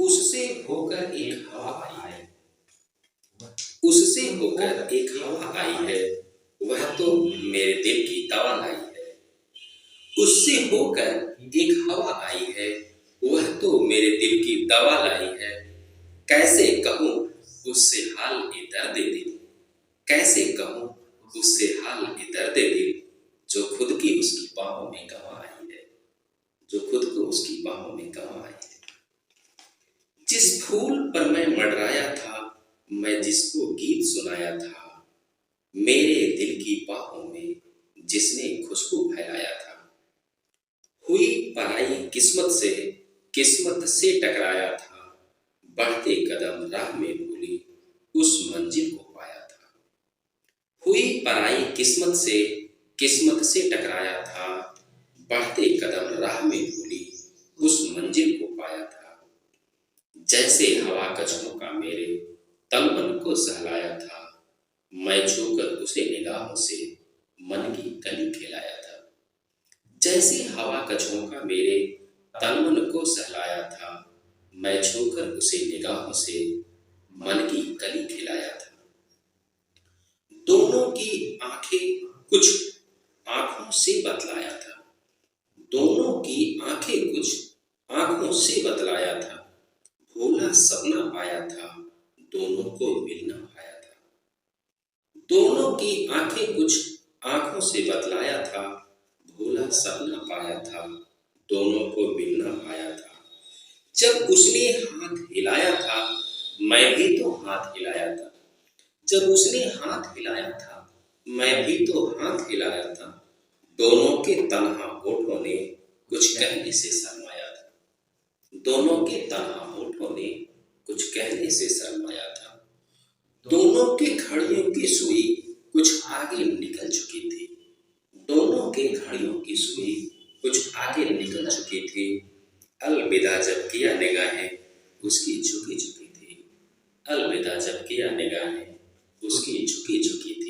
उससे होकर एक हवा आई है, उससे होकर एक हवा आई है, वह तो मेरे दिल की दवा लाई है। उससे होकर एक हवा आई है, वह तो मेरे दिल की दवा लाई है। कैसे कहूँ उससे हाल ए दर्द दिल, कैसे कहूँ उससे हाल ए दर्द दिल, जो खुद की उसकी बाहों में गंवा आई है, जो खुद को उसकी बाहों में गंवा आई है। जिस फूल पर मैं मंडराया था, मैं जिसको गीत सुनाया था, मेरे दिल की बाहों में जिसने खुशबू फैलाया था। हुई पराई किस्मत से टकराया था, बढ़ते कदम राह में भूली उस मंजिल को पाया था। हुई पराई किस्मत से टकराया था, बढ़ते कदम राह में भूली उस मंजिल को पाया था। जैसे हवा का झोंका मेरे तन मन को सहलाया था, मैं छूकर उसे निगाहों से मन की कली खिलाया था। जैसे हवा का झोंका मेरे तन मन को सहलाया था, मैं छूकर उसे निगाहों से मन की कली खिलाया था। दोनों की आंखें कुछ आंखों से बतलाया था, दोनों की आंखें कुछ आंखों से बतलाया था। भोला सपना पाया था, दोनों को मिलना पाया था। दोनों की आंखें कुछ आंखों से बतलाया था, भोला सपना पाया था, दोनों को मिलना पाया था। जब उसने हाथ हिलाया था, मैं भी तो हाथ हिलाया था। जब उसने हाथ हिलाया था, मैं भी तो हाथ हिलाया था। दोनों के तन्हा होठों ने कुछ कहने से शर्माया था, दोनों के तन्हा होठों ने कुछ कहने से शर्माया था। दोनों के घड़ियों की सुई कुछ आगे निकल चुकी थी, दोनों के घड़ियों की सुई कुछ आगे निकल चुकी थी। अलविदा जब किया निगाहें उसकी झुकी झुकी थी, अलविदा जब किया निगाहें उसकी झुकी झुकी थी।